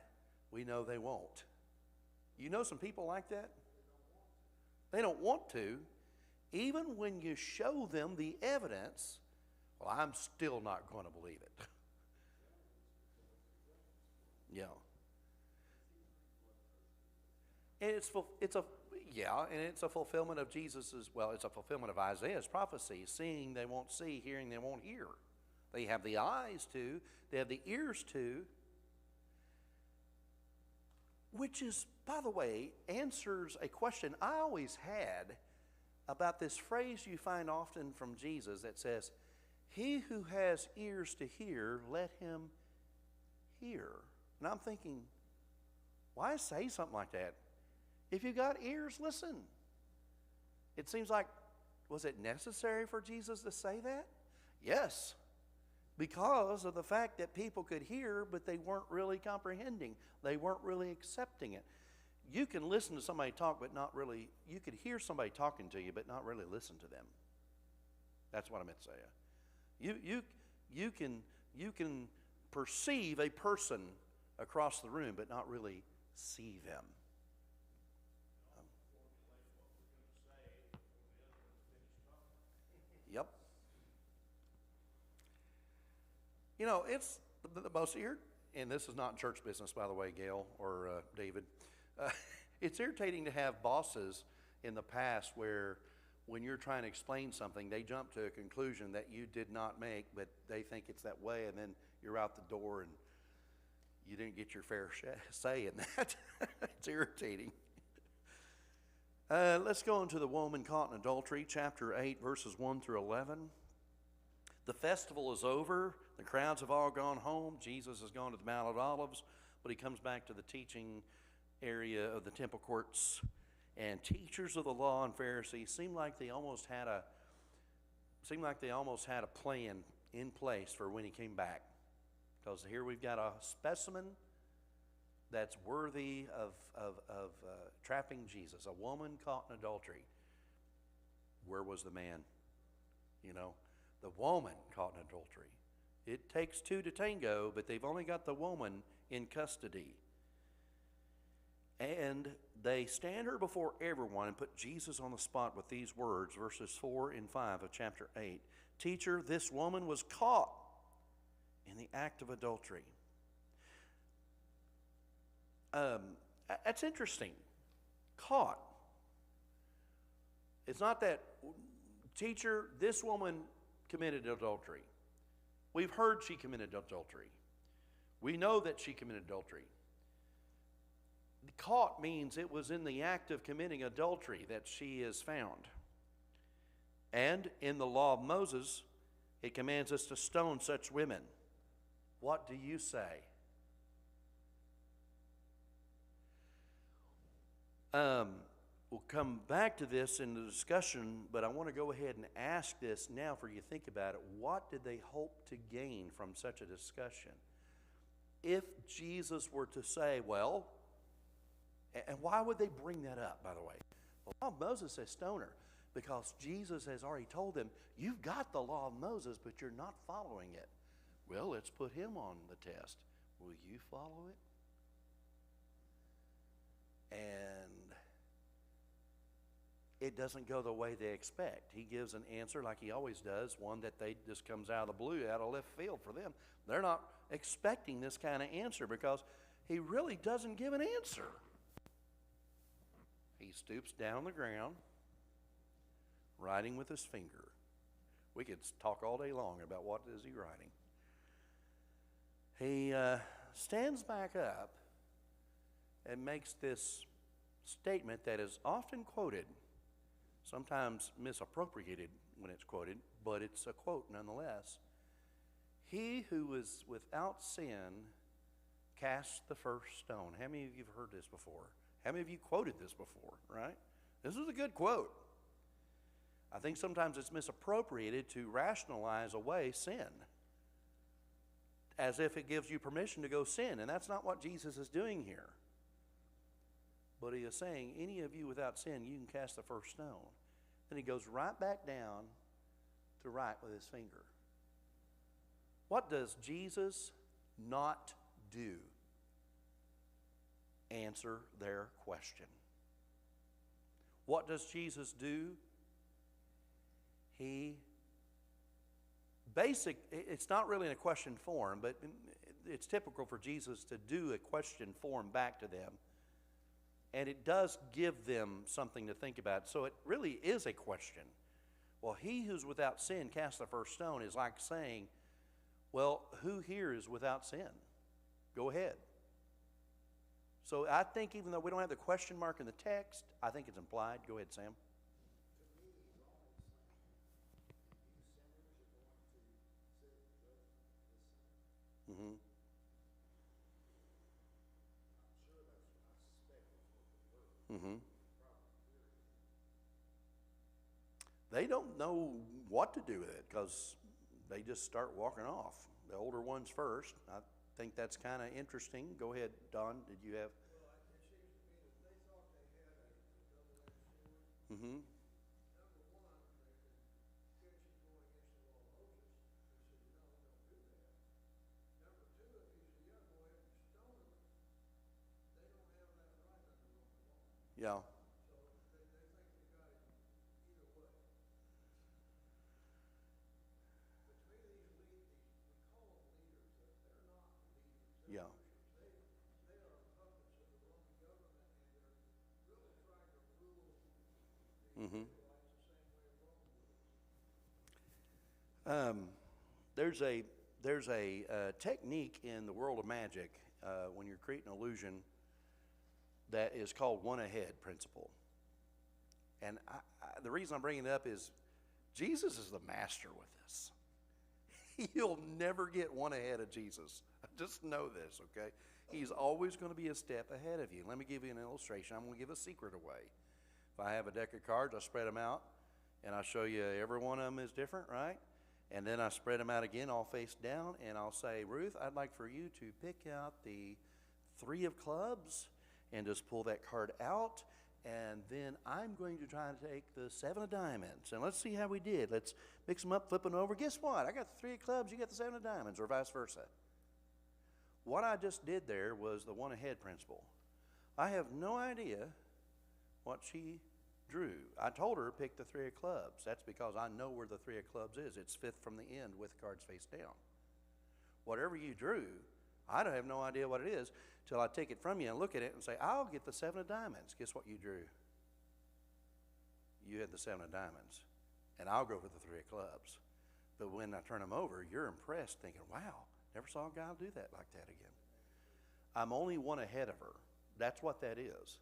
Speaker 1: we know they won't. You know some people like that? They don't want to. Even when you show them the evidence, well, I'm still not going to believe it. Yeah. And it's a fulfillment of Jesus's, it's a fulfillment of Isaiah's prophecy, seeing they won't see, hearing they won't hear. They have the eyes to, they have the ears to, which is, by the way, answers a question I always had about this phrase you find often from Jesus that says, "He who has ears to hear, let him hear." And I'm thinking, why say something like that? If you got ears, listen. It seems like, was it necessary for Jesus to say that? Yes, because of the fact that people could hear, but they weren't really comprehending. They weren't really accepting it. You can listen to somebody talk, but not really, you could hear somebody talking to you, but not really listen to them. That's what I meant to say. You can perceive a person across the room, but not really see them. Yep. You know, it's the most and this is not church business, by the way, Gail or David. It's irritating to have bosses in the past where when you're trying to explain something, they jump to a conclusion that you did not make, but they think it's that way, and then you're out the door and you didn't get your fair say in that. It's irritating. Let's go into the woman caught in adultery, chapter 8, verses 1 through 11. The festival is over. The crowds have all gone home. Jesus has gone to the Mount of Olives, but he comes back to the teaching area of the temple courts. And teachers of the law and Pharisees seemed like they almost had a plan in place for when he came back. Because here we've got a specimen that's worthy of trapping Jesus. A woman caught in adultery. Where was the man? You know, the woman caught in adultery. It takes two to tango, but they've only got the woman in custody. And they stand her before everyone and put Jesus on the spot with these words, verses 4 and 5 of chapter 8. Teacher, this woman was caught in the act of adultery. That's interesting. Caught. It's not that, teacher, this woman committed adultery. We've heard she committed adultery. We know that she committed adultery. Caught means it was in the act of committing adultery that she is found. And in the law of Moses, it commands us to stone such women. What do you say? We'll come back to this in the discussion, but I want to go ahead and ask this now for you to think about it. What did they hope to gain from such a discussion? If Jesus were to say, well, and why would they bring that up, by the way? The law of Moses says stone her, because Jesus has already told them, you've got the law of Moses, but you're not following it. Well, let's put him on the test. Will you follow it? And it doesn't go the way they expect. He gives an answer like he always does, one that they just comes out of the blue, out of left field for them. They're not expecting this kind of answer because he really doesn't give an answer. He stoops down the ground, writing with his finger. We could talk all day long about what is he writing. He stands back up and makes this statement that is often quoted, sometimes misappropriated when it's quoted, but it's a quote nonetheless. He who is without sin cast the first stone. How many of you have heard this before? How many of you quoted this before, right? This is a good quote. I think sometimes it's misappropriated to rationalize away sin, as if it gives you permission to go sin, and that's not what Jesus is doing here. But he is saying, any of you without sin, you can cast the first stone. Then he goes right back down to write with his finger. What does Jesus not do? Answer their question. What does Jesus do? It's not really in a question form, but it's typical for Jesus to do a question form back to them. And it does give them something to think about. So it really is a question. Well, he who's without sin cast the first stone is like saying, well, who here is without sin? Go ahead. So I think even though we don't have the question mark in the text, I think it's implied. Go ahead, Sam. Mm-hmm. Mm-hmm. they don't know what to do with it because they just start walking off. The older ones first. I think that's kind of interesting. Go ahead, Don. Did you have?
Speaker 3: Well, it seems to me that they thought they had a double-edged sword.
Speaker 1: Mm-hmm.
Speaker 3: Number one, they could catch him going against the law of Moses. They said, no, we don't do that. Number two, if he said, yeah, go ahead and stone him, they don't have that right under Roman law.
Speaker 1: Yeah.
Speaker 3: So they think they got it either way. Between these leaders, we call them leaders, but they're not leaders. They're
Speaker 1: Yeah.
Speaker 3: pushers. They are puppets of the Roman government, and they're really trying to rule the
Speaker 1: Mm-hmm.
Speaker 3: Israelites the same way Rome rules.
Speaker 1: There's a technique in the world of magic when you're creating an illusion that is called one-ahead principle. And the reason I'm bringing it up is Jesus is the master with this. You'll never get one ahead of Jesus. Just know this, okay? He's always going to be a step ahead of you. Let me give you an illustration. I'm going to give a secret away. If I have a deck of cards, I spread them out, and I show you every one of them is different, right? And then I spread them out again, all face down, and I'll say, Ruth, I'd like for you to pick out the 3 of clubs and just pull that card out, and then I'm going to try to take the 7 of diamonds, and let's see how we did. Let's mix them up, flip them over. Guess what? I got the 3 of clubs, you got the 7 of diamonds, or vice versa. What I just did there was the one-ahead principle. I have no idea what she drew. I told her pick the 3 of clubs. That's because I know where the 3 of clubs is. It's 5th from the end with the cards face down. Whatever you drew, I don't have no idea what it is till I take it from you and look at it and say, I'll get the 7 of diamonds. Guess what you drew? You had the 7 of diamonds. And I'll go for the 3 of clubs. But when I turn them over, you're impressed thinking, wow, never saw a guy do that like that again. I'm only one ahead of her. That's what that is.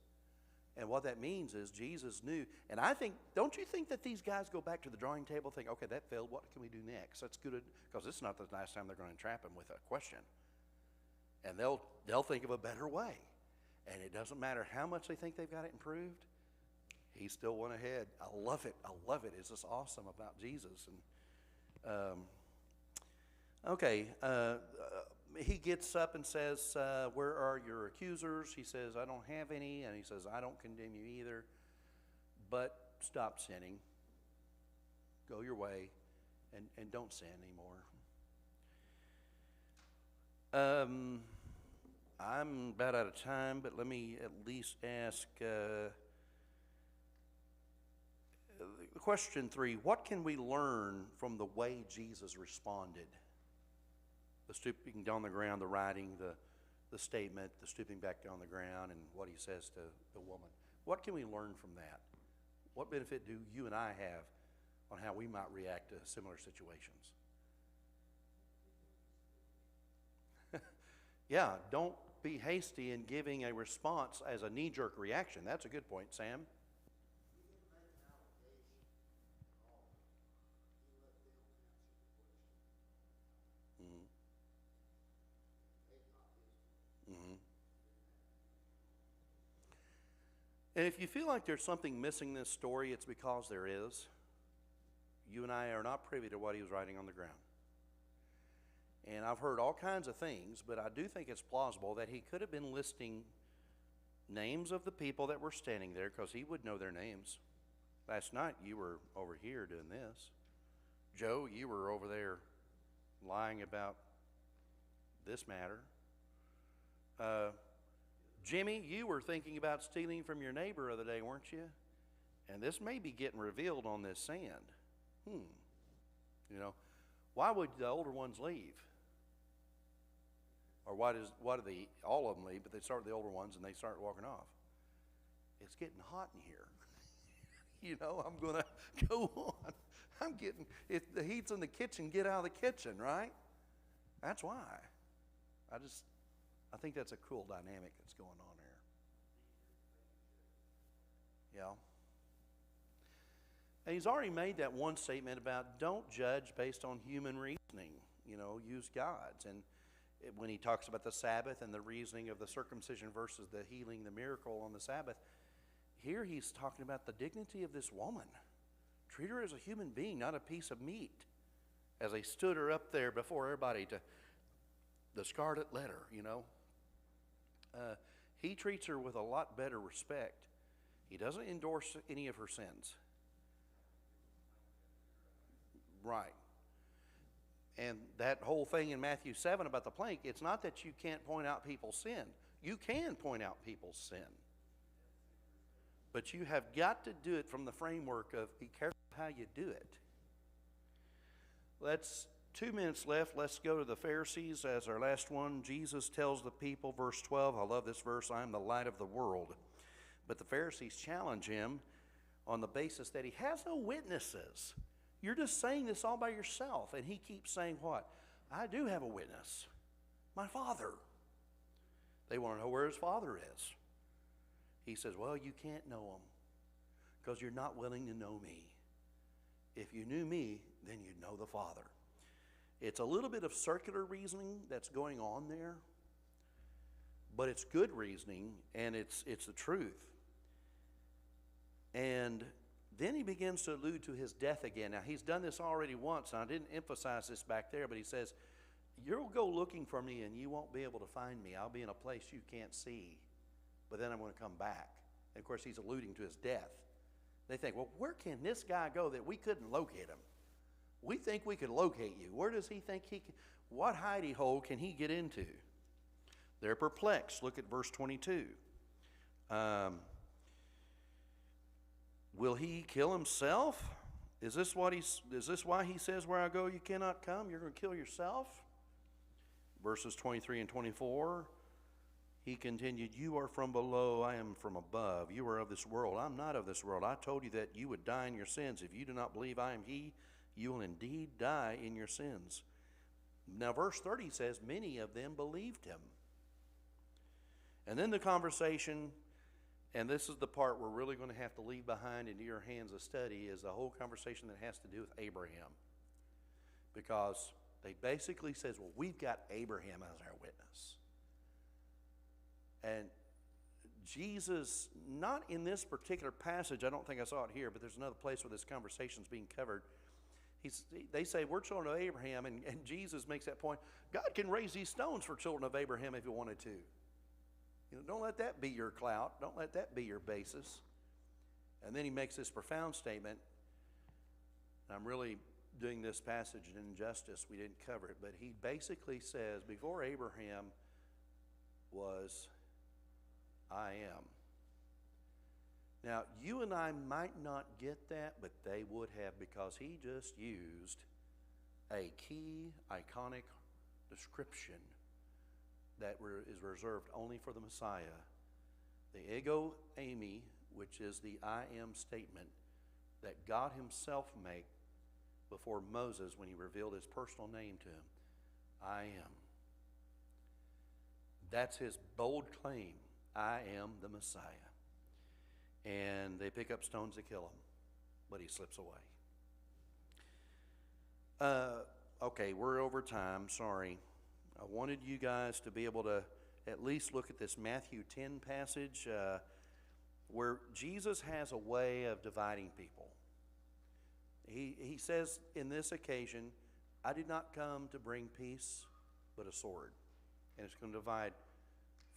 Speaker 1: And what that means is Jesus knew. And I think, don't you think that these guys go back to the drawing table and think, okay, that failed. What can we do next? That's good. Because this is not the last time they're going to entrap him with a question. And they'll think of a better way. And it doesn't matter how much they think they've got it improved. He's still one ahead. I love it. I love it. It's just awesome about Jesus. And he gets up and says, where are your accusers? He says, I don't have any. And he says, I don't condemn you either. But stop sinning. Go your way and don't sin anymore. I'm about out of time, but let me at least ask question 3. What can we learn from the way Jesus responded? The stooping down the ground, the writing, the statement, the stooping back down the ground, and what he says to the woman. What can we learn from that? What benefit do you and I have on how we might react to similar situations? Yeah, don't be hasty in giving a response as a knee-jerk reaction. That's a good point, Sam. And if you feel like there's something missing in this story, it's because there is. You and I are not privy to what he was writing on the ground. And I've heard all kinds of things, but I do think it's plausible that he could have been listing names of the people that were standing there, because he would know their names. Last night you were over here doing this. Joe, you were over there lying about this matter. Jimmy, you were thinking about stealing from your neighbor the other day, weren't you? And this may be getting revealed on this sand. You know, why would the older ones leave? Or why do all of them leave, but they start with the older ones and they start walking off? It's getting hot in here. You know, I'm going to go on. If the heat's in the kitchen, get out of the kitchen, right? That's why. I think that's a cool dynamic that's going on there. Yeah. And he's already made that one statement about don't judge based on human reasoning. You know, use God's. And when he talks about the Sabbath and the reasoning of the circumcision versus the healing, the miracle on the Sabbath, here he's talking about the dignity of this woman. Treat her as a human being, not a piece of meat. As they stood her up there before everybody to the scarlet letter, you know. He treats her with a lot better respect. He doesn't endorse any of her sins. Right. And that whole thing in Matthew 7 about the plank, it's not that you can't point out people's sin. You can point out people's sin. But you have got to do it from the framework of be careful how you do it. Let's 2 minutes left. Let's go to the Pharisees as our last one. Jesus tells the people, verse 12, I love this verse, I am the light of the world. But the Pharisees challenge him on the basis that he has no witnesses. You're just saying this all by yourself. And he keeps saying what? I do have a witness. My Father. They want to know where his Father is. He says, well, you can't know him because you're not willing to know me. If you knew me, then you'd know the Father. It's a little bit of circular reasoning that's going on there, but it's good reasoning, and it's the truth. And then he begins to allude to his death again. Now, he's done this already once, and I didn't emphasize this back there, but he says, you'll go looking for me, and you won't be able to find me. I'll be in a place you can't see, but then I'm going to come back. And, of course, he's alluding to his death. They think, well, where can this guy go that we couldn't locate him? We think we could locate you. Where does he think he can? What hidey hole can he get into? They're perplexed. Look at verse 22. Will he kill himself? Is this why he says, where I go you cannot come? You're going to kill yourself? Verses 23 and 24. He continued, you are from below, I am from above. You are of this world, I'm not of this world. I told you that you would die in your sins. If you do not believe I am he, you will indeed die in your sins. Now verse 30 says, many of them believed him. And then the conversation, and this is the part we're really going to have to leave behind into your hands of study, is the whole conversation that has to do with Abraham. Because they basically says, well, we've got Abraham as our witness. And Jesus, not in this particular passage, I don't think I saw it here, but there's another place where this conversation is being covered. They say, we're children of Abraham, and Jesus makes that point. God can raise these stones for children of Abraham if he wanted to. You know, don't let that be your clout. Don't let that be your basis. And then he makes this profound statement. I'm really doing this passage an injustice. We didn't cover it. But he basically says, before Abraham was, I am. Now, you and I might not get that, but they would have, because he just used a key, iconic description that is reserved only for the Messiah. The ego eimi, which is the I am statement that God himself made before Moses when he revealed his personal name to him. I am. That's his bold claim. I am the Messiah. And they pick up stones to kill him, but he slips away. Okay, we're over time, sorry. I wanted you guys to be able to at least look at this Matthew 10 passage where Jesus has a way of dividing people. He says in this occasion, I did not come to bring peace, but a sword. And it's going to divide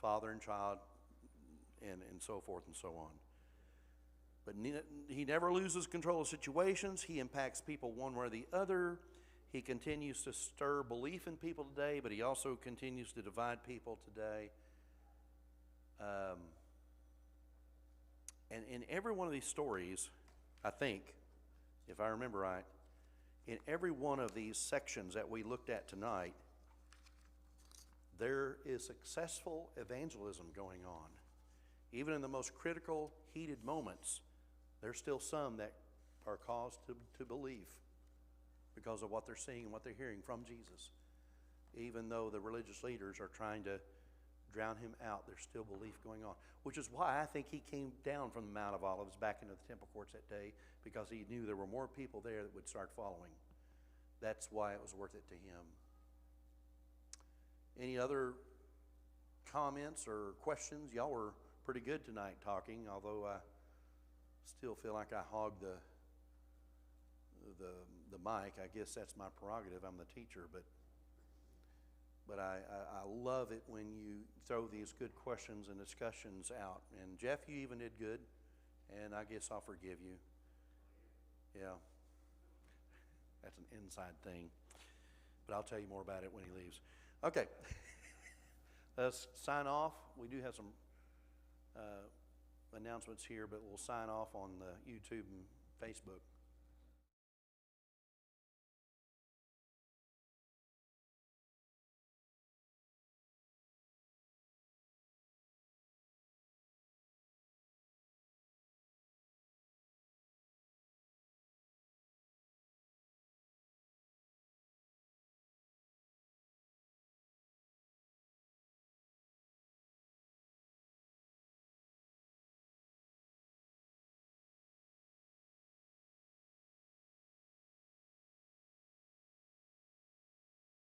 Speaker 1: father and child and so forth and so on. But he never loses control of situations. He impacts people one way or the other. He continues to stir belief in people today, but he also continues to divide people today. And in every one of these stories, I think, if I remember right, in every one of these sections that we looked at tonight, there is successful evangelism going on. Even in the most critical, heated moments, there's still some that are caused to believe because of what they're seeing and what they're hearing from Jesus. Even though the religious leaders are trying to drown him out, there's still belief going on. Which is why I think he came down from the Mount of Olives back into the temple courts that day, because he knew there were more people there that would start following. That's why it was worth it to him. Any other comments or questions? Y'all were pretty good tonight talking, although I still feel like I hogged the mic. I guess that's my prerogative. I'm the teacher, but I love it when you throw these good questions and discussions out. And Jeff, you even did good, and I guess I'll forgive you. Yeah, that's an inside thing, but I'll tell you more about it when he leaves. Okay, let's sign off. We do have some announcements here, but we'll sign off on the YouTube and Facebook.